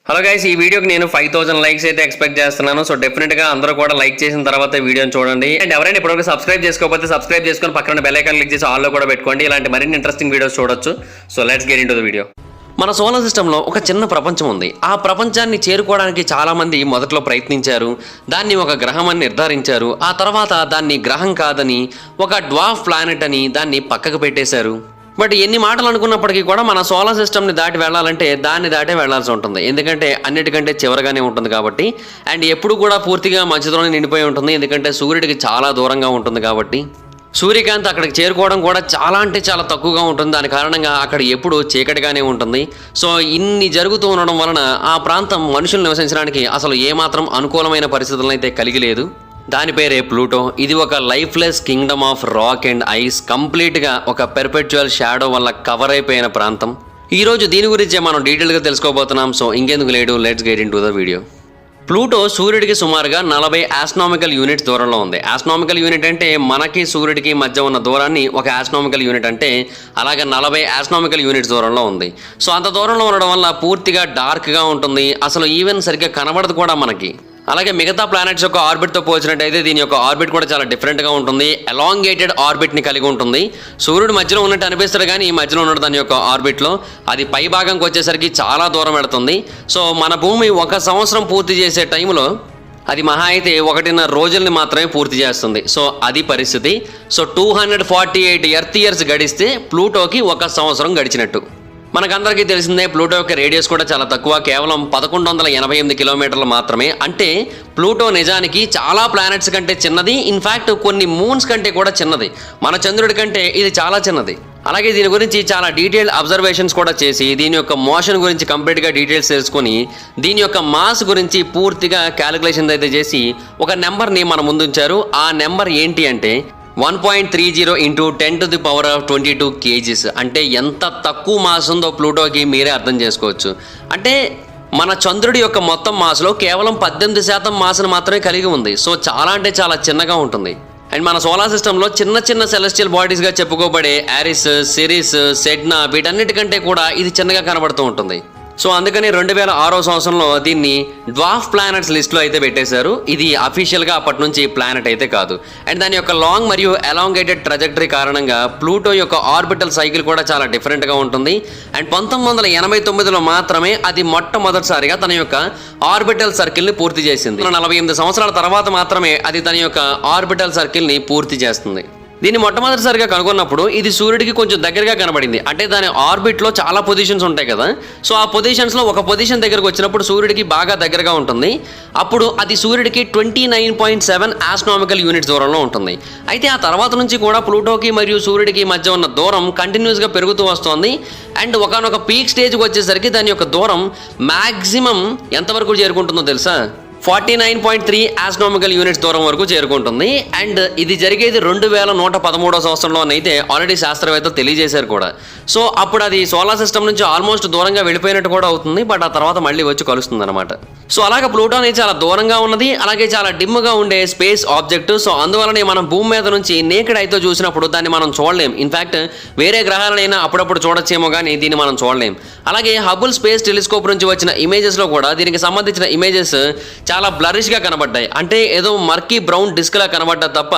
Hello guys, ఈ వీడియోకి నేను 5000 లైక్స్ అయితే ఎక్స్పెక్ట్ చేస్తున్నాను. సో డెఫినెట్ గా అందరూ కూడా లైక్ చేసిన తర్వాత వీడియోని చూడండి. అండ్ ఎవరైనా ఇప్పటివరకు సబ్స్క్రైబ్ చేసుకోకపోతే సబ్స్క్రైబ్ చేసుకొని పక్కన బెల్ ఐకాన్ క్లిక్ చేసి ఆల్ లో కూడా పెట్టుకోండి. ఇలాంటి మరిన్ని ఇంట్రెస్టింగ్ వీడియోస్ చూడొచ్చు. So let's get into the video. మన సోలార్ సిస్టంలో ఒక చిన్న ప్రపంచం ఉంది. ఆ ప్రపంచాన్ని చేరుకోవడానికి చాలా మంది మొదట్లో ప్రయత్నించారు. దాన్ని ఒక గ్రహం అని నిర్ధారించారు. ఆ తర్వాత దాన్ని గ్రహం కాదని ఒక డ్వార్ఫ్ ప్లానెట్ అని దాన్ని పక్కకు పెట్టేశారు. బట్ ఎన్ని మాటలు అనుకున్నప్పటికీ కూడా మన సోలార్ సిస్టమ్ని దాటి వెళ్ళాలంటే దాన్ని దాటే వెళ్లాల్సి ఉంటుంది. ఎందుకంటే అన్నిటికంటే చివరగానే ఉంటుంది కాబట్టి. అండ్ ఎప్పుడు కూడా పూర్తిగా మంచుతోనే నిండిపోయి ఉంటుంది. ఎందుకంటే సూర్యుడికి చాలా దూరంగా ఉంటుంది కాబట్టి. సూర్యకాంతి అక్కడికి చేరుకోవడం కూడా చాలా అంటే చాలా తక్కువగా ఉంటుంది. దాని కారణంగా అక్కడ ఎప్పుడు చీకటిగానే ఉంటుంది. సో ఇన్ని జరుగుతూ ఉండడం వలన ఆ ప్రాంతం మనుషులు నివసించడానికి అసలు ఏమాత్రం అనుకూలమైన పరిస్థితులను అయితే కలిగి లేదు. దాని పేరే ప్లూటో. ఇది ఒక lifeless Kingdom of rock and ice, కంప్లీట్గా ఒక పెర్పెచువల్ షాడో వల్ల కవర్ అయిపోయిన ప్రాంతం. ఈరోజు దీని గురించే మనం డీటెయిల్గా తెలుసుకోబోతున్నాం. సో ఇంకెందుకు లేడు, let's get into the video. Pluto సూర్యుడికి సుమారుగా 40 ఆస్ట్రానామికల్ యూనిట్స్ దూరంలో ఉంది. ఆస్ట్రానామికల్ యూనిట్ అంటే మనకి సూర్యుడికి మధ్య ఉన్న దూరాన్ని ఒక ఆస్ట్రానామికల్ యూనిట్ అంటే అలాగే 40 ఆస్ట్రానామికల్ యూనిట్స్ దూరంలో ఉంది. సో అంత దూరంలో ఉండడం వల్ల పూర్తిగా డార్క్గా ఉంటుంది. అసలు ఈవెన్ సరిగ్గా కనబడదు కూడా మనకి. అలాగే మిగతా ప్లానెట్స్ యొక్క ఆర్బిట్తో పోల్చినట్టయితే దీని యొక్క ఆర్బిట్ కూడా చాలా డిఫరెంట్గా ఉంటుంది. ఎలాంగేటెడ్ ఆర్బిట్ని కలిగి ఉంటుంది. సూర్యుడు మధ్యలో ఉన్నట్టు అనిపిస్తుంది కానీ ఈ మధ్యలో ఉన్నట్టు దాని యొక్క ఆర్బిట్లో అది పై భాగంకి వచ్చేసరికి చాలా దూరం వెళుతుంది. సో మన భూమి 1 సంవత్సరం పూర్తి చేసే టైంలో అది మహా అయితే 1.5 రోజుల్ని మాత్రమే పూర్తి చేస్తుంది. సో అది పరిస్థితి. సో 248 ఎర్త్ ఇయర్స్ గడిస్తే ప్లూటోకి 1 సంవత్సరం గడిచినట్టు. మనకందరికీ తెలిసిందే ప్లూటో యొక్క రేడియస్ కూడా చాలా తక్కువ, కేవలం 1188 కిలోమీటర్లు మాత్రమే. అంటే ప్లూటో నిజానికి చాలా ప్లానెట్స్ కంటే చిన్నది. ఇన్ఫ్యాక్ట్ కొన్ని మూన్స్ కంటే కూడా చిన్నది. మన చంద్రుడి కంటే ఇది చాలా చిన్నది. అలాగే దీని గురించి చాలా డీటెయిల్ అబ్జర్వేషన్స్ కూడా చేసి దీని యొక్క మోషన్ గురించి కంప్లీట్గా డీటెయిల్స్ తెలుసుకొని దీని యొక్క మాస్ గురించి పూర్తిగా క్యాలిక్యులేషన్ అయితే చేసి ఒక నెంబర్ని మన ముందుంచారు. ఆ నెంబర్ ఏంటి అంటే 1.30 ఇంటూ 10⁻22 kgs. అంటే ఎంత తక్కువ మాస్ ఉందో ప్లూటోకి మీరే అర్థం చేసుకోవచ్చు. అంటే మన చంద్రుడి యొక్క మొత్తం మాస్లో కేవలం 18% మాస్ను మాత్రమే కలిగి ఉంది. సో చాలా అంటే చాలా చిన్నగా ఉంటుంది. అండ్ మన సోలార్ సిస్టంలో చిన్న చిన్న సెలెస్టియల్ బాడీస్గా చెప్పుకోబడే ఆరిస్, సిరిస్, సెడ్నా వీటన్నిటికంటే కూడా ఇది చిన్నగా కనబడుతూ ఉంటుంది. సో అందుకని 2006 సంవత్సరంలో దీన్ని డ్వార్ఫ్ ప్లానెట్స్ లిస్ట్లో అయితే పెట్టేశారు. ఇది అఫీషియల్గా అప్పటి నుంచి ప్లానెట్ అయితే కాదు. అండ్ దాని యొక్క లాంగ్ మరియు ఎలాంగేటెడ్ ట్రజెక్టరీ కారణంగా ప్లూటో యొక్క ఆర్బిటల్ సైకిల్ కూడా చాలా డిఫరెంట్గా ఉంటుంది. అండ్ 1989లో మాత్రమే అది మొట్టమొదటిసారిగా తన యొక్క ఆర్బిటల్ సర్కిల్ని పూర్తి చేసింది. 48 సంవత్సరాల తర్వాత మాత్రమే అది తన యొక్క ఆర్బిటల్ సర్కిల్ని పూర్తి చేస్తుంది. దీన్ని మొట్టమొదటిసారిగా కనుగొన్నప్పుడు ఇది సూర్యుడికి కొంచెం దగ్గరగా కనబడింది. అంటే దాని ఆర్బిట్లో చాలా పొజిషన్స్ ఉంటాయి కదా. సో ఆ పొజిషన్స్లో ఒక పొజిషన్ దగ్గరకు వచ్చినప్పుడు సూర్యుడికి బాగా దగ్గరగా ఉంటుంది. అప్పుడు అది సూర్యుడికి 29.7 ఆస్ట్రానామికల్ యూనిట్స్ దూరంలో ఉంటుంది. అయితే ఆ తర్వాత నుంచి కూడా ప్లూటోకి మరియు సూర్యుడికి మధ్య ఉన్న దూరం కంటిన్యూస్గా పెరుగుతూ వస్తుంది. అండ్ ఒకనొక పీక్ స్టేజ్కి వచ్చేసరికి దాని యొక్క దూరం మ్యాక్సిమం ఎంతవరకు చేరుకుంటుందో తెలుసా? 49.3 ఆస్ట్రానామికల్ యూనిట్స్ దూరం వరకు చేరుకుంటుంది. అండ్ ఇది జరిగేది 2113 సంవత్సరంలోనైతే ఆల్రెడీ శాస్త్రవేత్తలు తెలియజేశారు కూడా. సో అప్పుడు అది సోలార్ సిస్టమ్ నుంచి ఆల్మోస్ట్ దూరంగా వెళ్ళిపోయినట్టు కూడా అవుతుంది. బట్ ఆ తర్వాత మళ్ళీ వచ్చి కలుస్తుంది అనమాట. సో అలాగే ప్లూటో అనేది చాలా దూరంగా ఉన్నది. అలాగే చాలా డిమ్గా ఉండే స్పేస్ ఆబ్జెక్ట్. సో అందువలనే మనం భూమి మీద నుంచి నేకెడ్ అయితే చూసినప్పుడు దాన్ని మనం చూడలేం. ఇన్ఫ్యాక్ట్ వేరే గ్రహాలనైనా అప్పుడప్పుడు చూడొచ్చేమో కానీ దీన్ని మనం చూడలేం. అలాగే హబుల్ స్పేస్ టెలిస్కోప్ నుంచి వచ్చిన ఇమేజెస్లో కూడా దీనికి సంబంధించిన ఇమేజెస్ చాలా బ్లరిష్గా కనబడ్డాయి. అంటే ఏదో మర్కీ బ్రౌన్ డిస్క్లా కనబడ్డా తప్ప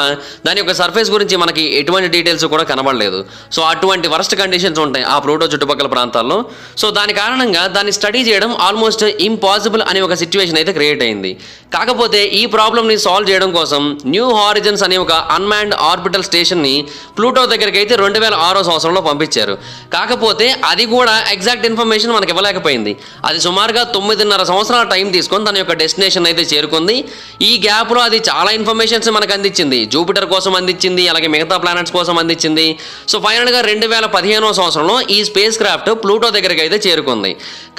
దాని యొక్క సర్ఫేస్ గురించి మనకి ఎటువంటి డీటెయిల్స్ కూడా కనబడలేదు. సో అటువంటి వరస్ట్ కండిషన్స్ ఉంటాయి ఆ ప్లూటో చుట్టుపక్కల ప్రాంతాల్లో. సో దాని కారణంగా దాన్ని స్టడీ చేయడం ఆల్మోస్ట్ ఇంపాసిబుల్ అనే ఒక సిచ్యువేషన్ అయితే క్రియేట్ అయింది. కాకపోతే ఈ ప్రాబ్లమ్ని సాల్వ్ చేయడం కోసం న్యూ హారిజన్స్ అనే ఒక అన్మాన్డ్ ఆర్బిటల్ స్టేషన్ని ప్లూటో దగ్గరికి అయితే 2006 సంవత్సరంలో పంపించారు. కాకపోతే అది కూడా ఎగ్జాక్ట్ ఇన్ఫర్మేషన్ మనకి ఇవ్వలేకపోయింది. అది సుమారుగా 9.5 సంవత్సరాల టైం తీసుకొని తన యొక్క డెస్టినేషన్ అయితే చేరుకుంది. ఈ గ్యాప్లో అది చాలా ఇన్ఫర్మేషన్స్ మనకు అందించింది. జూపిటర్ కోసం అందించింది, అలాగే మిగతా ప్లానెట్స్ కోసం అందించింది. సో ఫైనల్గా 2015 సంవత్సరంలో ఈ స్పేస్ క్రాఫ్ట్ ప్లూటో దగ్గరికి అయితే చేరుకుంది.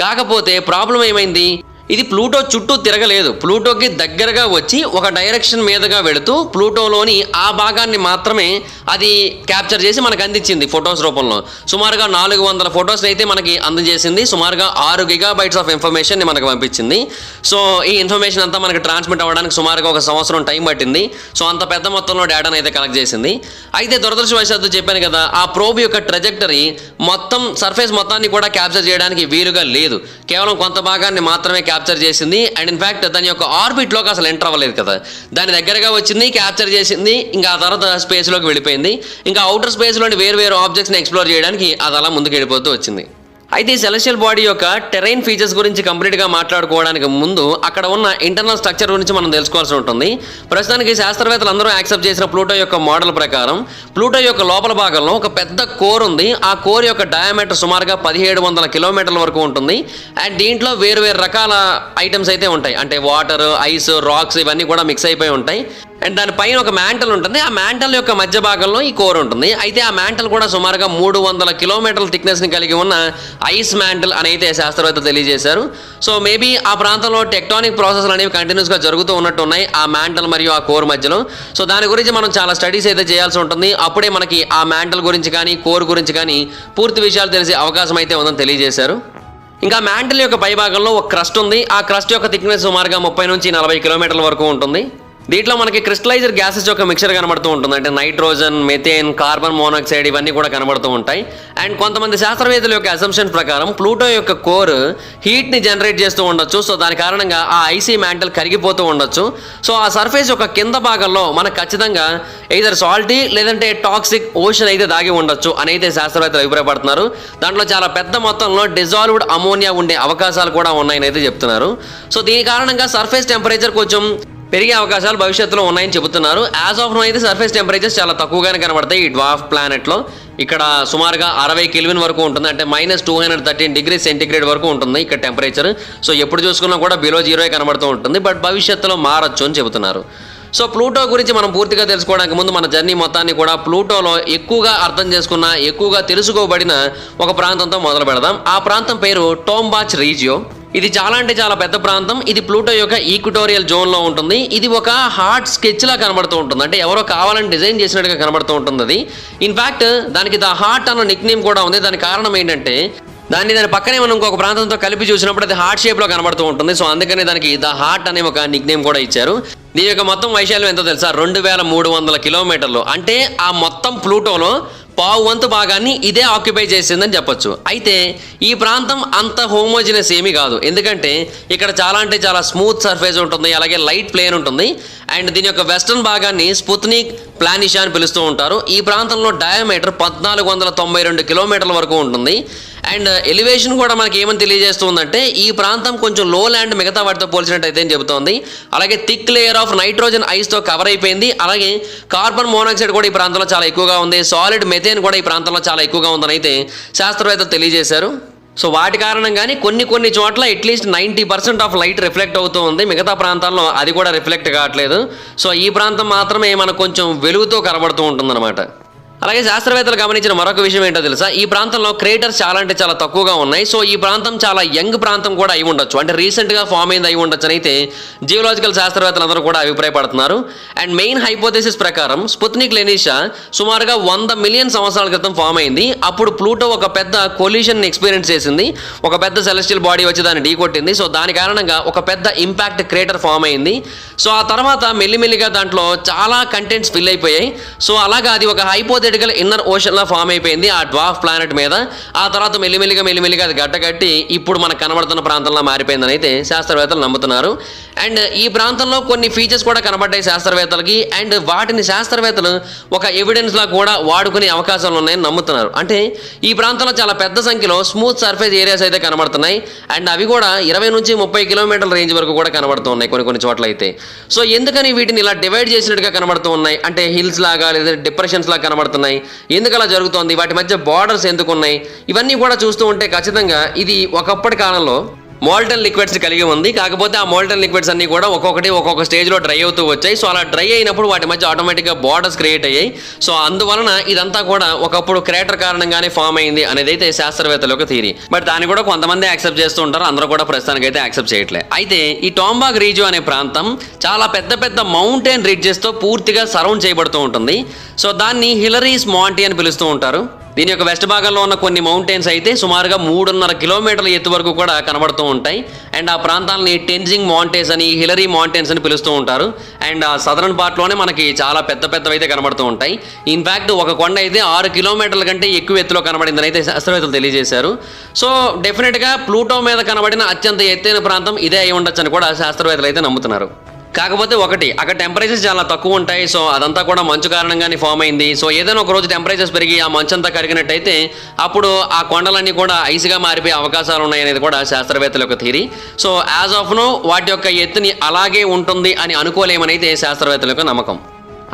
కాకపోతే ప్రాబ్లం ఏమైంది? ఇది ప్లూటో చుట్టూ తిరగలేదు. ప్లూటోకి దగ్గరగా వచ్చి ఒక డైరెక్షన్ మీదుగా వెళుతూ ప్లూటోలోని ఆ భాగాన్ని మాత్రమే అది క్యాప్చర్ చేసి మనకు అందించింది ఫొటోస్ రూపంలో. సుమారుగా 400 ఫొటోస్ అయితే మనకి అందజేసింది. సుమారుగా 6 GB ఆఫ్ ఇన్ఫర్మేషన్ మనకు పంపించింది. సో ఈ ఇన్ఫర్మేషన్ అంతా మనకి ట్రాన్స్మిట్ అవ్వడానికి సుమారుగా 1 సంవత్సరం టైం పట్టింది. సో అంత పెద్ద మొత్తంలో డేటాను అయితే కలెక్ట్ చేసింది. అయితే దురదృష్టవశాత్తు చెప్పాను కదా, ఆ ప్రోబ్ యొక్క ట్రెజెక్టరీ మొత్తం సర్ఫేస్ మొత్తాన్ని కూడా క్యాప్చర్ చేయడానికి వీలుగా లేదు. కేవలం కొంత భాగాన్ని మాత్రమే క్యాప్చర్ చేసింది. అండ్ ఇన్ఫాక్ట్ దాని యొక్క ఆర్బిట్లోకి అసలు ఎంటర్ అవ్వలేదు కదా, దాని దగ్గరగా వచ్చింది, క్యాప్చర్ చేసింది, ఇంకా ఆ తర్వాత స్పేస్లోకి వెళ్ళిపోయింది. ఇంకా అవుటర్ స్పేస్లోని వేరు ఆబ్జెక్ట్స్ని ఎక్స్ప్లోర్ చేయడానికి అది అలా ముందుకు వెళ్ళిపోతూ వచ్చింది. అయితే ఈ సెలెస్టియల్ బాడీ యొక్క టెరైన్ ఫీచర్స్ గురించి కంప్లీట్గా మాట్లాడుకోవడానికి ముందు అక్కడ ఉన్న ఇంటర్నల్ స్ట్రక్చర్ గురించి మనం తెలుసుకోవాల్సి ఉంటుంది. ప్రస్తుతానికి శాస్త్రవేత్తలు అందరూ యాక్సెప్ట్ చేసిన ప్లూటో యొక్క మోడల్ ప్రకారం ప్లూటో యొక్క లోపల భాగంలో ఒక పెద్ద కోర్ ఉంది. ఆ కోర్ యొక్క డయామీటర్ సుమారుగా 1700 కిలోమీటర్ల వరకు ఉంటుంది. అండ్ దీంట్లో వేరు రకాల ఐటమ్స్ అయితే ఉంటాయి. అంటే వాటర్, ఐస్, రాక్స్ ఇవన్నీ కూడా మిక్స్ అయిపోయి ఉంటాయి. అండ్ దానిపైన ఒక మ్యాంటల్ ఉంటుంది. ఆ మ్యాంటల్ యొక్క మధ్య భాగంలో ఈ కోర్ ఉంటుంది. అయితే ఆ మ్యాంటల్ కూడా సుమారుగా 300 కిలోమీటర్ల థిక్నెస్ని కలిగి ఉన్న ఐస్ మ్యాంటల్ అని అయితే శాస్త్రవేత్తలు తెలియజేశారు. సో మేబీ ఆ ప్రాంతంలో టెక్టానిక్ ప్రాసెస్లు అనేవి కంటిన్యూస్గా జరుగుతూ ఉన్నట్టు ఉన్నాయి ఆ మ్యాంటల్ మరియు ఆ కోర్ మధ్యలో. సో దాని గురించి మనం చాలా స్టడీస్ అయితే చేయాల్సి ఉంటుంది. అప్పుడే మనకి ఆ మ్యాంటల్ గురించి కానీ కోర్ గురించి కానీ పూర్తి విషయాలు తెలిసే అవకాశం అయితే ఉందని తెలియజేశారు. ఇంకా మ్యాంటల్ యొక్క పై భాగంలో ఒక క్రస్ట్ ఉంది. ఆ క్రస్ట్ యొక్క థిక్నెస్ సుమారుగా 30 నుంచి 40 కిలోమీటర్ల వరకు ఉంటుంది. దీంట్లో మనకి క్రిస్టలైజర్ గ్యాసెస్ యొక్క మిక్చర్ కనబడుతూ ఉంటుంది. అంటే నైట్రోజన్, మెథేన్, కార్బన్ మోనాక్సైడ్ ఇవన్నీ కూడా కనబడుతూ ఉంటాయి. అండ్ కొంతమంది శాస్త్రవేత్తల యొక్క అసంప్షన్ ప్రకారం ప్లూటో యొక్క కోర్ హీట్ని జనరేట్ చేస్తూ ఉండొచ్చు. సో దాని కారణంగా ఆ ఐసీ మ్యాంటల్ కరిగిపోతూ ఉండొచ్చు. సో ఆ సర్ఫేస్ యొక్క కింద భాగంలో మనకు ఖచ్చితంగా ఎయిదర్ సాల్టీ లేదంటే టాక్సిక్ ఓషన్ అయితే దాగి ఉండొచ్చు అని అయితే శాస్త్రవేత్తలు అభిప్రాయపడుతున్నారు. దాంట్లో చాలా పెద్ద మొత్తంలో డిజాల్వ్డ్ అమోనియా ఉండే అవకాశాలు కూడా ఉన్నాయని అయితే చెప్తున్నారు. సో దీని కారణంగా సర్ఫేస్ టెంపరేచర్ కొంచెం పెరిగే అవకాశాలు భవిష్యత్తులో ఉన్నాయని చెబుతున్నారు. యాజ్ ఆఫ్ నో అయితే సర్ఫేస్ టెంపరేచర్స్ చాలా తక్కువగానే కనబడతాయి ఈ డ్వార్ఫ్ ప్లానెట్లో. ఇక్కడ సుమారుగా 60 కెల్విన్ వరకు ఉంటుంది. అంటే -213 డిగ్రీ సెంటిగ్రేడ్ వరకు ఉంటుంది ఇక్కడ టెంపరేచర్. సో ఎప్పుడు చూసుకున్నా కూడా బిలో 0 కనబడుతూ ఉంటుంది. బట్ భవిష్యత్తులో మారచ్చు అని చెబుతున్నారు. సో ప్లూటో గురించి మనం పూర్తిగా తెలుసుకోవడానికి ముందు మన జర్నీ మొత్తాన్ని కూడా ప్లూటోలో ఎక్కువగా అర్థం చేసుకున్న, ఎక్కువగా తెలుసుకోబడిన ఒక ప్రాంతంతో మొదలు పెడదాం. ఆ ప్రాంతం పేరు టోంబాచ్ రీజియో. ఇది చాలా అంటే చాలా పెద్ద ప్రాంతం. ఇది ప్లూటో యొక్క ఈక్వటోరియల్ జోన్లో ఉంటుంది. ఇది ఒక హార్ట్ స్కెచ్లా కనబడుతూ ఉంటుంది. అంటే ఎవరో కావాలని డిజైన్ చేసినట్టుగా కనబడుతూ ఉంటుంది అది. ఇన్ఫ్యాక్ట్ దానికి ద హార్ట్ అన్న నిక్ నేమ్ కూడా ఉంది. దానికి కారణం ఏంటంటే దాని పక్కనే మనం ఇంకొక ప్రాంతంతో కలిపి చూసినప్పుడు అది హార్ట్ షేప్లో కనబడుతూ ఉంటుంది. సో అందుకనే దానికి ద హార్ట్ అనే ఒక నిక్ నేమ్ కూడా ఇచ్చారు. దీని యొక్క మొత్తం వైశాల్యం ఎంతో తెలుసా? 2300 కిలోమీటర్లు. అంటే ఆ మొత్తం ప్లూటోలో పావు వంతు భాగాన్ని ఇదే ఆక్యుపై చేసిందని చెప్పొచ్చు. అయితే ఈ ప్రాంతం అంత హోమోజినస్ ఏమీ కాదు. ఎందుకంటే ఇక్కడ చాలా అంటే చాలా స్మూత్ సర్ఫేస్ ఉంటుంది, అలాగే లైట్ ప్లేన్ ఉంటుంది. అండ్ దీని యొక్క వెస్టర్న్ భాగాన్ని స్పుత్నిక్ ప్లానిషా అని పిలుస్తూ ఉంటారు. ఈ ప్రాంతంలో డయామీటర్ 1492 కిలోమీటర్ల వరకు ఉంటుంది. అండ్ ఎలివేషన్ కూడా మనకి ఏమని తెలియజేస్తుందంటే ఈ ప్రాంతం కొంచెం లో ల్యాండ్ మిగతా వాటితో పోల్చినట్టయితే అని చెబుతోంది. అలాగే థిక్ లేయర్ ఆఫ్ నైట్రోజన్ ఐస్తో కవర్ అయిపోయింది. అలాగే కార్బన్ మోనాక్సైడ్ కూడా ఈ ప్రాంతంలో చాలా ఎక్కువగా ఉంది. సాలిడ్ మెథేన్ కూడా ఈ ప్రాంతంలో చాలా ఎక్కువగా ఉందని అయితే శాస్త్రవేత్తలు తెలియజేశారు. సో వాటి కారణంగానే కొన్ని చోట్ల అట్లీస్ట్ 90% ఆఫ్ లైట్ రిఫ్లెక్ట్ అవుతూ ఉంది. మిగతా ప్రాంతాల్లో అది కూడా రిఫ్లెక్ట్ కావట్లేదు. సో ఈ ప్రాంతం మాత్రమే మనకు కొంచెం వెలుగుతో కనబడుతూ ఉంటుందన్నమాట. అలాగే శాస్త్రవేత్తలు గమనించిన మరొక విషయం ఏంటో తెలుసా? ఈ ప్రాంతంలో క్రేటర్స్ చాలా అంటే చాలా తక్కువగా ఉన్నాయి. సో ఈ ప్రాంతం చాలా యంగ్ ప్రాంతం కూడా అయి ఉండొచ్చు. అంటే రీసెంట్గా ఫామ్ అయింది అయి ఉండొచ్చు అని అయితే జియోలాజికల్ శాస్త్రవేత్తలు అందరూ కూడా అభిప్రాయపడుతున్నారు. అండ్ మెయిన్ హైపోథెసిస్ ప్రకారం స్పుత్నిక్ లెనిషా సుమారుగా 100 మిలియన్ సంవత్సరాల క్రితం ఫామ్ అయింది. అప్పుడు ప్లూటో ఒక పెద్ద కొలిషన్ ఎక్స్పీరియన్స్ చేసింది. ఒక పెద్ద సెలెస్టియల్ బాడీ వచ్చి దాన్ని ఢీకొట్టింది. సో దాని కారణంగా ఒక పెద్ద ఇంపాక్ట్ క్రేటర్ ఫామ్ అయింది. సో ఆ తర్వాత మెల్లిమెల్లిగా దాంట్లో చాలా కంటెంట్స్ ఫిల్ అయిపోయాయి. సో అలాగా అది ఒక హైపోథెటికల్ ఇన్నర్ ఓషన్లా ఫామ్ అయిపోయింది ఆ డ్వార్ఫ్ ప్లానెట్ మీద. ఆ తర్వాత మెల్లిమెల్లిగా అది గడ్డగట్టి ఇప్పుడు మనకు కనబడుతున్న ప్రాంతంలో మారిపోయిందని అయితే శాస్త్రవేత్తలు నమ్ముతున్నారు. అండ్ ఈ ప్రాంతంలో కొన్ని ఫీచర్స్ కూడా కనబడ్డాయి శాస్త్రవేత్తలకి. అండ్ వాటిని శాస్త్రవేత్తలు ఒక ఎవిడెన్స్లా కూడా వాడుకునే అవకాశాలు ఉన్నాయని నమ్ముతున్నారు. అంటే ఈ ప్రాంతంలో చాలా పెద్ద సంఖ్యలో స్మూత్ సర్ఫేస్ ఏరియాస్ అయితే కనబడుతున్నాయి. అండ్ అవి కూడా 20 నుంచి 30 కిలోమీటర్ల రేంజ్ వరకు కూడా కనబడుతూ ఉన్నాయి కొన్ని చోట్ల అయితే. సో ఎందుకని వీటిని ఇలా డివైడ్ చేసినట్టుగా కనబడుతూ ఉన్నాయి? అంటే హిల్స్ లాగా లేదా డిప్రెషన్స్ లాగా కనబడుతున్నాయి. ఎందుకు అలా జరుగుతోంది? వాటి మధ్య బార్డర్స్ ఎందుకు ఉన్నాయి? ఇవన్నీ కూడా చూస్తూ ఉంటే ఖచ్చితంగా ఇది ఒకప్పటి కాలంలో మోల్టన్ లిక్విడ్స్ కలిగి ఉంది. కాకపోతే ఆ మోల్టన్ లిక్విడ్స్ అన్ని కూడా ఒక్కొక్క స్టేజ్లో డ్రై అవుతూ వచ్చాయి. సో అలా డ్రై అయినప్పుడు వాటి మధ్య ఆటోమేటిక్గా బార్డర్స్ క్రియేట్ అయ్యాయి. సో అందువలన ఇదంతా కూడా ఒకప్పుడు క్రేటర్ కారణంగానే ఫామ్ అయింది అనేది అయితే శాస్త్రవేత్తల యొక్క థియరీ. బట్ దాన్ని కూడా కొంతమంది యాక్సెప్ట్ చేస్తూ ఉంటారు, అందరూ కూడా ప్రస్తుతానికి అయితే యాక్సెప్ట్ చేయట్లేదు. అయితే ఈ టాంబాగ్ రీజియన్ అనే ప్రాంతం చాలా పెద్ద మౌంటైన్ రిడ్జెస్తో పూర్తిగా సరౌండ్ చేయబడుతూ ఉంటుంది. సో దాన్ని హిలరీస్ మాంటీ అని పిలుస్తూ ఉంటారు. దీని యొక్క వెస్ట్ భాగంలో ఉన్న కొన్ని మౌంటైన్స్ అయితే సుమారుగా 3.5 కిలోమీటర్ల ఎత్తు వరకు కూడా కనబడుతూ ఉంటాయి. అండ్ ఆ ప్రాంతాలని టెన్జింగ్ మౌంటైన్స్ అని, హిలరీ మౌంటైన్స్ అని పిలుస్తూ ఉంటారు. అండ్ ఆ సదరన్ పార్ట్లోనే మనకి చాలా పెద్దవి అయితే కనబడుతూ ఉంటాయి. ఇన్ఫ్యాక్ట్ ఒక కొండ అయితే 6 కిలోమీటర్ల కంటే ఎక్కువ ఎత్తులో కనబడిందని అయితే శాస్త్రవేత్తలు తెలియజేశారు. సో డెఫినెట్గా ప్లూటో మీద కనబడిన అత్యంత ఎత్తైన ప్రాంతం ఇదే అయి ఉండొచ్చని కూడా శాస్త్రవేత్తలు అయితే నమ్ముతున్నారు. కాకపోతే అక్కడ టెంపరేచర్స్ చాలా తక్కువ ఉంటాయి. సో అదంతా కూడా మంచు కారణంగానే ఫామ్ అయింది. సో ఏదైనా ఒక రోజు టెంపరేచర్స్ పెరిగి ఆ మంచు అంతా కరిగినట్టయితే అప్పుడు ఆ కొండలన్నీ కూడా ఐస్గా మారిపోయే అవకాశాలు ఉన్నాయనేది కూడా శాస్త్రవేత్తల యొక్క theory. So as of now వాటి యొక్క ఎత్తుని అలాగే ఉంటుంది అని అనుకోలేమని అయితే శాస్త్రవేత్తల యొక్క నమ్మకం.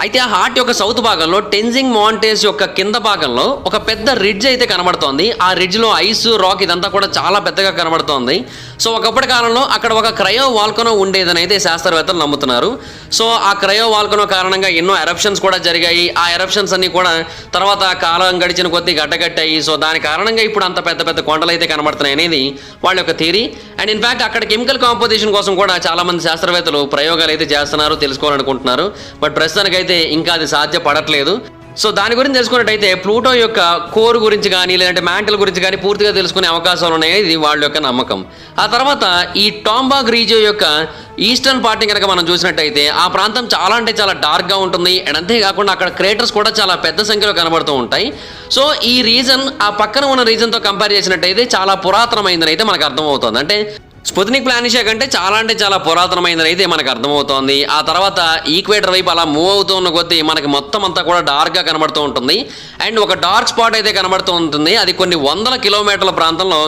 అయితే ఆ హార్ట్ యొక్క సౌత్ భాగంలో టెన్జింగ్ మౌంటైన్స్ యొక్క కింద భాగంలో ఒక పెద్ద రిడ్జ్ అయితే కనబడుతోంది. ఆ రిడ్జ్లో ఐస్, రాక్ ఇదంతా కూడా చాలా పెద్దగా కనబడుతోంది. సో ఒకప్పటి కాలంలో అక్కడ ఒక క్రయో వాల్కనో ఉండేదని అయితే శాస్త్రవేత్తలు నమ్ముతున్నారు. సో ఆ క్రయో వాల్కనో కారణంగా ఎన్నో ఎరప్షన్స్ కూడా జరిగాయి. ఆ ఎరప్షన్స్ అన్ని కూడా తర్వాత కాలం గడిచిన కొద్దీ గడ్డగట్టాయి. సో దాని కారణంగా ఇప్పుడు అంత పెద్ద కొండలు అయితే కనబడుతున్నాయి అనేది వాళ్ళ యొక్క థియరీ. అండ్ ఇన్ఫాక్ట్ అక్కడ కెమికల్ కాంపోజిషన్ కోసం కూడా చాలా మంది శాస్త్రవేత్తలు ప్రయోగాలు అయితే చేస్తున్నారు, తెలుసుకోవాలనుకుంటున్నారు. బట్ ప్రస్తుతానికి అయితే ఇంకా అది సాధ్యపడట్లేదు. సో దాని గురించి తెలుసుకున్నట్టయితే ప్లూటో యొక్క కోర్ గురించి కానీ లేదంటే మ్యాంటల్ గురించి కానీ పూర్తిగా తెలుసుకునే అవకాశాలు ఉన్నాయి. ఇది వాళ్ళ యొక్క నమ్మకం. ఆ తర్వాత ఈ టాంబాగ్ రీజియన్ యొక్క ఈస్టర్న్ పార్ట్ని కనుక మనం చూసినట్టయితే ఆ ప్రాంతం చాలా అంటే చాలా డార్క్గా ఉంటుంది. అండ్ అంతేకాకుండా అక్కడ క్రేటర్స్ కూడా చాలా పెద్ద సంఖ్యలో కనబడుతూ ఉంటాయి. సో ఈ రీజన్ ఆ పక్కన ఉన్న రీజన్తో కంపేర్ చేసినట్టయితే చాలా పురాతనమైందని అయితే మనకు అర్థమవుతుంది. అంటే స్పుత్నిక్ ప్లానిషియా కంటే చాలా అంటే చాలా పురాతనమైనది అయితే మనకు అర్థమవుతోంది. ఆ తర్వాత ఈక్వేటర్ వైపు అలా మూవ్ అవుతూ ఉన్న కొద్దీ మనకి మొత్తం అంతా కూడా డార్క్గా కనబడుతూ ఉంటుంది. అండ్ ఒక డార్క్ స్పాట్ అయితే కనబడుతూ ఉంటుంది. అది కొన్ని 100 కిలోమీటర్ల ప్రాంతంలో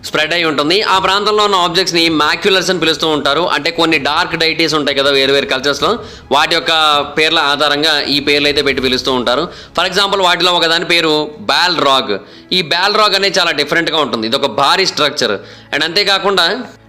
స్ప్రెడ్ అయి ఉంటుంది. ఆ ప్రాంతంలో ఉన్న ఆబ్జెక్ట్స్ని మ్యాక్యులర్స్ అని పిలుస్తూ ఉంటారు. అంటే కొన్ని డార్క్ డైటీస్ ఉంటాయి కదా వేరు కల్చర్స్లో, వాటి యొక్క పేర్ల ఆధారంగా ఈ పేర్లు అయితే పెట్టి పిలుస్తూ ఉంటారు. ఫర్ ఎగ్జాంపుల్ వాటిలో ఒక దాని పేరు బాల్ రాగ్. ఈ బాల్ రాగ్ అనేది చాలా డిఫరెంట్గా ఉంటుంది. ఇది ఒక భారీ స్ట్రక్చర్. అండ్ అంతేకాకుండా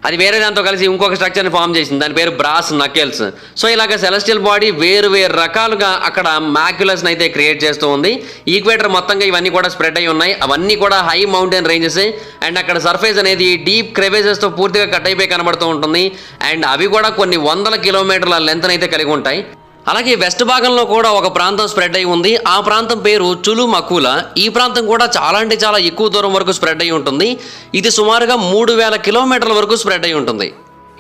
అది వేరే దాంతో కలిసి ఇంకొక స్ట్రక్చర్ని ఫామ్ చేసింది. దాని పేరు బ్రాస్ నకెల్స్. సో ఇలాగ సెలెస్టియల్ బాడీ వేరు రకాలుగా అక్కడ మ్యాక్యులస్ని అయితే క్రియేట్ చేస్తూ ఉంది. ఈక్వేటర్ మొత్తంగా ఇవన్నీ కూడా స్ప్రెడ్ అయి ఉన్నాయి. అవన్నీ కూడా హై మౌంటైన్ రేంజెస్. అండ్ అక్కడ సర్ఫేస్ అనేది డీప్ క్రెవేజెస్తో పూర్తిగా కట్ అయిపోయి కనబడుతూ ఉంటుంది. అండ్ అవి కూడా కొన్ని 100 కిలోమీటర్ల లెంత్ అయితే కలిగి ఉంటాయి. అలాగే వెస్ట్ భాగంలో కూడా ఒక ప్రాంతం స్ప్రెడ్ అయి ఉంది. ఆ ప్రాంతం పేరు చులు మకులా. ఈ ప్రాంతం కూడా చాలా అంటే చాలా ఎక్కువ దూరం వరకు స్ప్రెడ్ అయి ఉంటుంది. ఇది సుమారుగా 3000 కిలోమీటర్ల వరకు స్ప్రెడ్ అయి ఉంటుంది.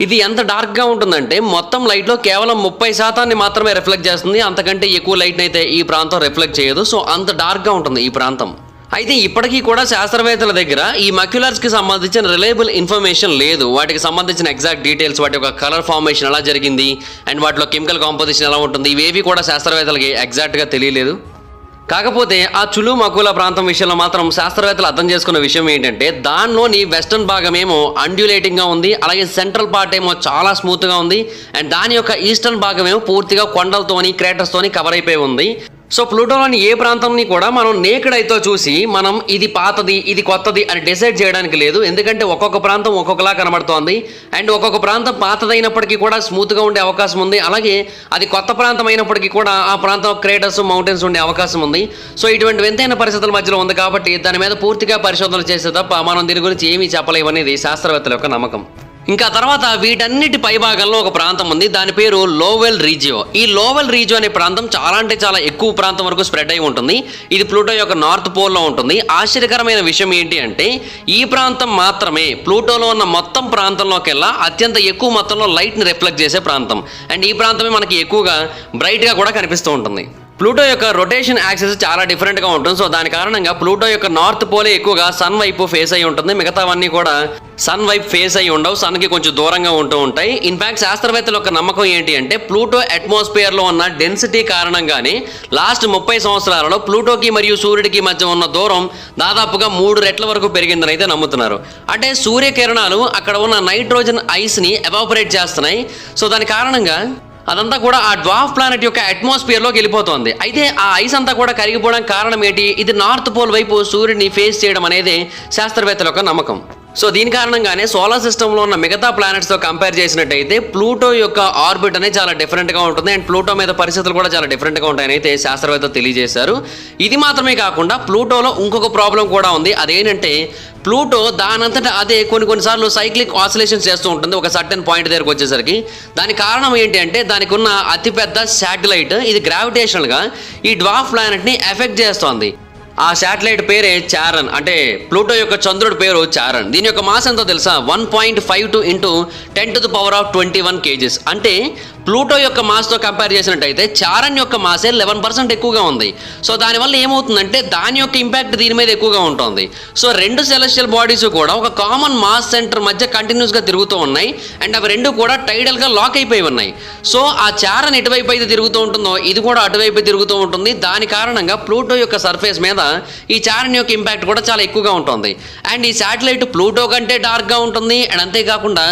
ఇది ఎంత డార్క్గా ఉంటుందంటే మొత్తం లైట్లో కేవలం 30% మాత్రమే రిఫ్లెక్ట్ చేస్తుంది. అంతకంటే ఎక్కువ లైట్ని అయితే ఈ ప్రాంతం రిఫ్లెక్ట్ చేయదు. సో అంత డార్క్గా ఉంటుంది ఈ ప్రాంతం. అయితే ఇప్పటికీ కూడా శాస్త్రవేత్తల దగ్గర ఈ మక్యులర్స్కి సంబంధించిన రిలయబుల్ ఇన్ఫర్మేషన్ లేదు. వాటికి సంబంధించిన ఎగ్జాక్ట్ డీటెయిల్స్, వాటి యొక్క కలర్ ఫార్మేషన్ ఎలా జరిగింది అండ్ వాటిలో కెమికల్ కాంపోజిషన్ ఎలా ఉంటుంది, ఇవేవి కూడా శాస్త్రవేత్తలకి ఎగ్జాక్ట్గా తెలియలేదు. కాకపోతే ఆ చులు మకులా ప్రాంతం విషయంలో మాత్రం శాస్త్రవేత్తలు అర్థం చేసుకున్న విషయం ఏంటంటే దానిలోని వెస్టర్న్ భాగం ఏమో అండ్యులేటింగ్గా ఉంది, అలాగే సెంట్రల్ పార్ట్ ఏమో చాలా స్మూత్గా ఉంది. అండ్ దాని యొక్క ఈస్టర్న్ భాగం ఏమో పూర్తిగా కొండలతోని క్రేటర్స్తోని కవర్ అయిపోయి ఉంది. సో ప్లూటోలోని ఏ ప్రాంతంని కూడా మనం నేకెడ్ ఐతో చూసి మనం ఇది పాతది ఇది కొత్తది అని డిసైడ్ చేయడానికి లేదు. ఎందుకంటే ఒక్కొక్క ప్రాంతం ఒక్కొక్కలా కనబడుతోంది. అండ్ ఒక్కొక్క ప్రాంతం పాతదైనప్పటికీ కూడా స్మూత్గా ఉండే అవకాశం ఉంది. అలాగే అది కొత్త ప్రాంతం అయినప్పటికీ కూడా ఆ ప్రాంతం క్రేటర్స్, మౌంటైన్స్ ఉండే అవకాశం ఉంది. సో ఇటువంటి వింతైన పరిస్థితుల మధ్యలో ఉంది కాబట్టి దాని మీద పూర్తిగా పరిశోధనలు చేస్తే తప్ప మనం దీని గురించి ఏమీ చెప్పలేమనేది శాస్త్రవేత్తల యొక్క నమ్మకం. ఇంకా తర్వాత వీటన్నిటి పై భాగంలో ఒక ప్రాంతం ఉంది. దాని పేరు లోవెల్ రీజియో. ఈ లోవెల్ రీజియో అనే ప్రాంతం చాలా అంటే చాలా ఎక్కువ ప్రాంతం వరకు స్ప్రెడ్ అయి ఉంటుంది. ఇది ప్లూటో యొక్క నార్త్ పోల్లో ఉంటుంది. ఆశ్చర్యకరమైన విషయం ఏంటి అంటే ఈ ప్రాంతం మాత్రమే ప్లూటోలో ఉన్న మొత్తం ప్రాంతంలోకెల్లా అత్యంత ఎక్కువ మొత్తంలో లైట్ని రిఫ్లెక్ట్ చేసే ప్రాంతం. అండ్ ఈ ప్రాంతమే మనకి ఎక్కువగా బ్రైట్గా కూడా కనిపిస్తూ ఉంటుంది. ప్లూటో యొక్క రొటేషన్ యాక్సిస్ చాలా డిఫరెంట్గా ఉంటుంది. సో దాని కారణంగా ప్లూటో యొక్క నార్త్ పోలే ఎక్కువగా సన్ వైపు ఫేస్ అయి ఉంటుంది. మిగతావన్నీ కూడా సన్ వైపు ఫేస్ అయి ఉండవు, సన్కి కొంచెం దూరంగా ఉంటూ ఉంటాయి. ఇన్ఫాక్ట్ శాస్త్రవేత్తల యొక్క నమ్మకం ఏంటి అంటే ప్లూటో అట్మాస్ఫియర్లో ఉన్న డెన్సిటీ కారణంగానే లాస్ట్ 30 సంవత్సరాలలో ప్లూటోకి మరియు సూర్యుడికి మధ్య ఉన్న దూరం దాదాపుగా 3 రెట్ల వరకు పెరిగిందని అయితే నమ్ముతున్నారు. అంటే సూర్యకిరణాలు అక్కడ ఉన్న నైట్రోజన్ ఐస్ని ఎవాపరేట్ చేస్తున్నాయి. సో దాని కారణంగా అదంతా కూడా ఆ డ్వార్ఫ్ ప్లానెట్ యొక్క అట్మాస్ఫియర్లోకి వెళ్ళిపోతుంది. అయితే ఆ ఐస్ అంతా కూడా కరిగిపోవడానికి కారణం ఏంటి? ఇది నార్త్ పోల్ వైపు సూర్యుడిని ఫేస్ చేయడం అనేది శాస్త్రవేత్తల యొక్క నమ్మకం. సో దీని కారణంగానే సోలార్ సిస్టంలో ఉన్న మిగతా ప్లానెట్స్తో కంపేర్ చేసినట్టయితే ప్లూటో యొక్క ఆర్బిట్ అనేది చాలా డిఫరెంట్గా ఉంటుంది అండ్ ప్లూటో మీద పరిస్థితులు కూడా చాలా డిఫరెంట్గా ఉంటాయని అయితే శాస్త్రవేత్తలు తెలియజేశారు. ఇది మాత్రమే కాకుండా ప్లూటోలో ఇంకొక ప్రాబ్లం కూడా ఉంది. అదేంటంటే ప్లూటో దానంతటా అదే కొన్నిసార్లు సైక్లిక్ ఆసిలేషన్స్ చేస్తూ ఉంటుంది ఒక సర్టెన్ పాయింట్ దగ్గరకు వచ్చేసరికి. దానికి కారణం ఏంటి అంటే దానికి ఉన్న అతిపెద్ద శాటిలైట్ ఇది గ్రావిటేషనల్గా ఈ డ్వార్ఫ్ ప్లానెట్ని ఎఫెక్ట్ చేస్తోంది. ఆ శాటిలైట్ పేరే చారన్, అంటే ప్లూటో యొక్క చంద్రుడి పేరు చారన్. దీని యొక్క మాస్ ఎంతో తెలుసా? 1.52 × 10⁻21 kgs. అంటే ప్లూటో యొక్క మాస్తో కంపేర్ చేసినట్టయితే చారన్ యొక్క మాసే 11% ఎక్కువగా ఉంది. సో దానివల్ల ఏమవుతుందంటే దాని యొక్క ఇంపాక్ట్ దీని మీద ఎక్కువగా ఉంటుంది. సో రెండు సెలెస్టియల్ బాడీస్ కూడా ఒక కామన్ మాస్ సెంటర్ మధ్య కంటిన్యూస్గా తిరుగుతూ ఉన్నాయి అండ్ అవి రెండు కూడా టైడల్గా లాక్ అయిపోయి ఉన్నాయి. సో ఆ చారన్ ఎటువైపు అయితే తిరుగుతూ ఉంటుందో ఇది కూడా అటువైపు తిరుగుతూ ఉంటుంది. దాని కారణంగా ప్లూటో యొక్క సర్ఫేస్ మీద ఈ చారన్ యొక్క ఇంపాక్ట్ కూడా చాలా ఎక్కువగా ఉంటుంది. అండ్ ఈ శాటిలైట్ ప్లూటో కంటే డార్క్గా ఉంటుంది అండ్ అంతేకాకుండా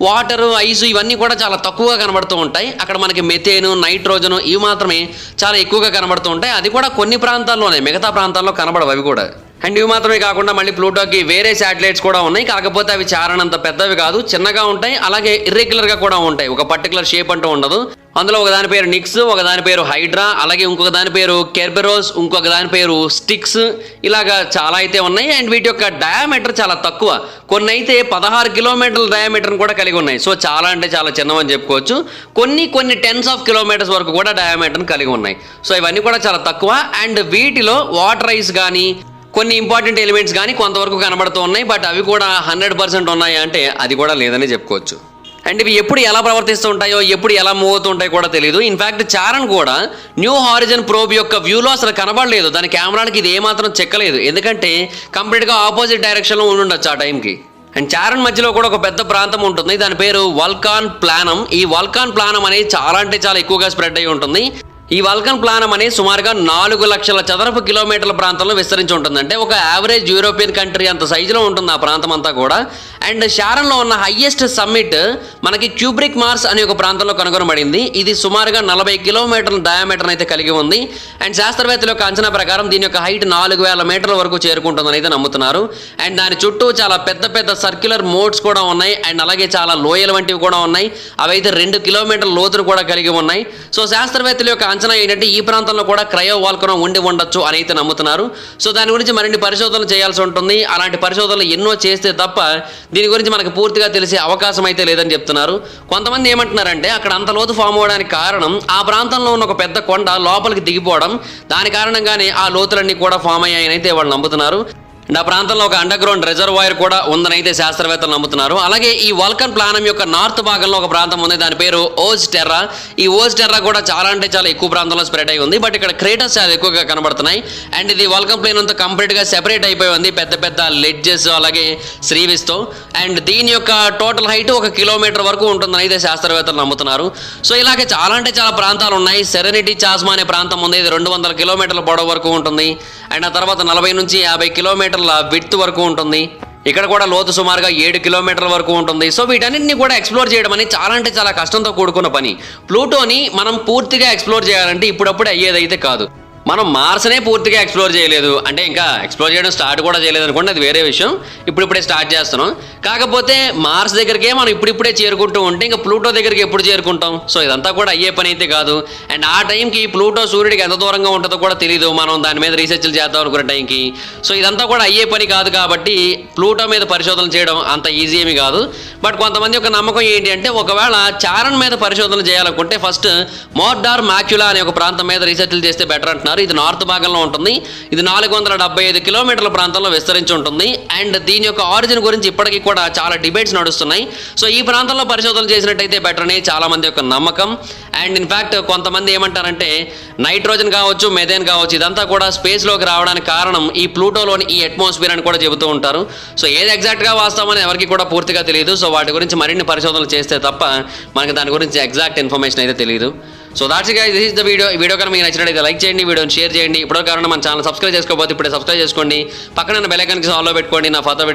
వాటర్, ఐస్ ఇవన్నీ కూడా చాలా తక్కువగా కనబడుతూ ఉంటాయి. అక్కడ మనకి మెథేన్, నైట్రోజన్ ఇవి మాత్రమే చాలా ఎక్కువగా కనబడుతూ ఉంటాయి. అది కూడా కొన్ని ప్రాంతాల్లోనే, మిగతా ప్రాంతాల్లో కనబడవు అవి కూడా. అండ్ ఇవి మాత్రమే కాకుండా మళ్ళీ ప్లూటోకి వేరే శాటిలైట్స్ కూడా ఉన్నాయి. కాకపోతే అవి చారన్ అంత పెద్దవి కాదు, చిన్నగా ఉంటాయి. అలాగే ఇర్రెగ్యులర్గా కూడా ఉంటాయి, ఒక పర్టికులర్ షేప్ అంటూ ఉండదు. అందులో ఒక దాని పేరు నిక్స్, ఒక దాని పేరు హైడ్రా, అలాగే ఇంకొక దాని పేరు కెర్బెరోస్, ఇంకొక దాని పేరు స్టిక్స్. ఇలాగా చాలా అయితే ఉన్నాయి. అండ్ వీటి యొక్క డయామీటర్ చాలా తక్కువ, కొన్ని అయితే 16 కిలోమీటర్ల డయామీటర్ని కూడా కలిగి ఉన్నాయి. సో చాలా అంటే చాలా చిన్నవని చెప్పుకోవచ్చు. కొన్ని టెన్స్ ఆఫ్ కిలోమీటర్స్ వరకు కూడా డయామీటర్ని కలిగి ఉన్నాయి. సో ఇవన్నీ కూడా చాలా తక్కువ. అండ్ వీటిలో వాటర్ ఐస్ కానీ కొన్ని ఇంపార్టెంట్ ఎలిమెంట్స్ కానీ కొంతవరకు కనబడుతూ ఉన్నాయి. బట్ అవి కూడా 100% ఉన్నాయి అంటే అది కూడా లేదని చెప్పుకోవచ్చు. అండ్ ఇవి ఎప్పుడు ఎలా ప్రవర్తిస్తూ ఉంటాయో, ఎప్పుడు ఎలా మూవ్ అవుతూ ఉంటాయో కూడా తెలియదు. ఇన్ఫ్యాక్ట్ చారన్ కూడా న్యూ హారిజన్ ప్రోబ్ యొక్క వ్యూలో అసలు కనబడలేదు. దాని కెమెరాలకి ఇది ఏమాత్రం చెక్కలేదు, ఎందుకంటే కంప్లీట్గా ఆపోజిట్ డైరెక్షన్లో ఉండుండొచ్చు ఆ టైంకి. అండ్ చారన్ మధ్యలో కూడా ఒక పెద్ద ప్రాంతం ఉంటుంది, దాని పేరు వల్కాన్ ప్లానం. ఈ వల్కాన్ ప్లానం అనేది చాలా అంటే చాలా ఎక్కువగా స్ప్రెడ్ అయి ఉంటుంది. ఈ వల్కన్ ప్లానం అనేది సుమారుగా 4 లక్షల చదరపు కిలోమీటర్ల ప్రాంతంలో విస్తరించి ఉంటుంది. అంటే ఒక యావరేజ్ యూరోపియన్ కంట్రీ అంత సైజులో ఉంటుంది ఆ ప్రాంతం అంతా కూడా. అండ్ షారన్లో ఉన్న హైయెస్ట్ సమ్మిట్ మనకి క్యూబ్రిక్ మార్స్ అనే ఒక ప్రాంతంలో కనుగొనబడింది. ఇది సుమారుగా 40 కిలోమీటర్ల డయామీటర్ అయితే కలిగి ఉంది. అండ్ శాస్త్రవేత్తల యొక్క అంచనా ప్రకారం దీని యొక్క హైట్ 4000 మీటర్ల వరకు చేరుకుంటుందని అయితే నమ్ముతున్నారు. అండ్ దాని చుట్టూ చాలా పెద్ద సర్క్యులర్ మోడ్స్ కూడా ఉన్నాయి. అండ్ అలాగే చాలా లోయలు వంటివి కూడా ఉన్నాయి. అవైతే 2 కిలోమీటర్ల లోతును కూడా కలిగి ఉన్నాయి. సో శాస్త్రవేత్తల యొక్క అంచనా ఏంటంటే ఈ ప్రాంతంలో కూడా క్రయో వాల్కనో ఉండి ఉండొచ్చు అని అయితే నమ్ముతున్నారు. సో దాని గురించి మరిన్ని పరిశోధనలు చేయాల్సి ఉంటుంది. అలాంటి పరిశోధనలు ఎన్నో చేస్తే తప్ప దీని గురించి మనకు పూర్తిగా తెలిసే అవకాశం అయితే లేదని చెప్తున్నారు. కొంతమంది ఏమంటున్నారంటే అక్కడ అంత లోతు ఫామ్ అవ్వడానికి కారణం ఆ ప్రాంతంలో ఉన్న ఒక పెద్ద కొండ లోపలికి దిగిపోవడం, దాని కారణంగానే ఆ లోతులన్నీ కూడా ఫామ్ అయ్యాయని అయితే వాళ్ళు నమ్ముతున్నారు. ఆ ప్రాంతంలో ఒక అండర్ గ్రౌండ్ రిజర్వాయర్ కూడా ఉందని అయితే శాస్త్రవేత్తలు నమ్ముతున్నారు. అలాగే ఈ వల్కన్ ప్లానం యొక్క నార్త్ భాగంలో ఒక ప్రాంతం ఉంది, దాని పేరు ఓజ్ టెర్రా. ఈ ఓజ్ టెర్రా కూడా చాలా అంటే చాలా ఎక్కువ ప్రాంతంలో స్ప్రెడ్ అయి ఉంది. బట్ ఇక్కడ క్రేటర్స్ చాలా ఎక్కువగా కనబడుతున్నాయి. అండ్ ఇది వల్కన్ ప్లేన్ అంతా కంప్లీట్గా సెపరేట్ అయిపోయి ఉంది పెద్ద లెడ్జెస్ అలాగే శ్రీవిస్తో. అండ్ దీని యొక్క టోటల్ హైట్ 1 కిలోమీటర్ వరకు ఉంటుందని అయితే శాస్త్రవేత్తలు నమ్ముతున్నారు. సో ఇలాగే చాలా అంటే చాలా ప్రాంతాలు ఉన్నాయి. సెరెనిటీ చాస్మా అనే ప్రాంతం ఉంది, ఇది 200 కిలోమీటర్ల పొడవు వరకు ఉంటుంది. అండ్ ఆ తర్వాత 40 నుంచి 50 కిలోమీటర్ల విడ్త్ వరకు ఉంటుంది. ఇక్కడ కూడా లోతు సుమారుగా 7 కిలోమీటర్ల వరకు ఉంటుంది. సో వీటన్నిటిని కూడా ఎక్స్ప్లోర్ చేయడం అనేది చాలా అంటే చాలా కష్టంతో కూడుకున్న పని. ప్లూటోని మనం పూర్తిగా ఎక్స్ప్లోర్ చేయాలంటే ఇప్పుడప్పుడే అయ్యేదైతే కాదు. మనం మార్స్నే పూర్తిగా ఎక్స్ప్లోర్ చేయలేదు అంటే ఇంకా ఎక్స్ప్లోర్ చేయడం స్టార్ట్ కూడా చేయలేదు అనుకోండి, అది వేరే విషయం. ఇప్పుడిప్పుడే స్టార్ట్ చేస్తున్నాం. కాకపోతే మార్స్ దగ్గరికే మనం ఇప్పుడిప్పుడే చేరుకుంటూ ఉంటే ఇంకా ప్లూటో దగ్గరికి ఎప్పుడు చేరుకుంటాం? సో ఇదంతా కూడా అయ్యే పని అయితే కాదు. అండ్ ఆ టైంకి ప్లూటో సూర్యుడికి ఎంత దూరంగా ఉంటుందో కూడా తెలియదు, మనం దాని మీద రీసెర్చ్లు చేద్దాం అనుకున్న టైంకి. సో ఇదంతా కూడా అయ్యే పని కాదు. కాబట్టి ప్లూటో మీద పరిశోధన చేయడం అంత ఈజీ ఏమి కాదు. బట్ కొంతమంది యొక్క నమ్మకం ఏంటి అంటే ఒకవేళ చారన్ మీద పరిశోధన చేయాలనుకుంటే ఫస్ట్ మోర్డార్ మాక్యులా అనే ఒక ప్రాంతం మీద రీసెర్చ్లు చేస్తే బెటర్ అంటున్నారు. ఇది నార్త్ భాగంలో ఉంటుంది. ఇది 475 కిలోమీటర్ల ప్రాంతంలో విస్తరించి ఉంటుంది. అండ్ దీని యొక్క ఆరిజిన్ గురించి ఇప్పటికీ కూడా చాలా డిబేట్స్ నడుస్తున్నాయి. సో ఈ ప్రాంతంలో పరిశోధన చేసినట్టయితే బెటర్ అని చాలా మంది యొక్క నమ్మకం. అండ్ ఇన్ఫ్యాక్ట్ కొంతమంది ఏమంటారంటే నైట్రోజన్ కావచ్చు, మెథేన్ కావచ్చు, ఇదంతా కూడా స్పేస్లోకి రావడానికి కారణం ఈ ప్లూటోలోని ఈ అట్మాస్ఫియర్ అని కూడా చెబుతూ ఉంటారు. సో ఏది ఎగ్జాక్ట్గా వాస్తవమని ఎవరికి కూడా పూర్తిగా తెలియదు. సో వాటి గురించి మరిన్ని పరిశోధనలు చేస్తే తప్ప మనకి దాని గురించి ఎగ్జాక్ట్ ఇన్ఫర్మేషన్ అయితే తెలియదు. So that's it guys, this is the video. ఈ వీడియో కనుక మీకు నచ్చినట్లయితే లైక్ చేయండి, వీడియోని షేర్ చేయండి. ఇప్పటివరకు మన ఛానల్ సబ్స్క్రైబ్ చేసుకోకపోతే ఇప్పుడే సబ్స్క్రైబ్ చేసుకోండి. పక్కన బెల్ ఐకాన్కి ఆన్లో పెట్టుకోండి. నా ఫర్దర్ వీడియోస్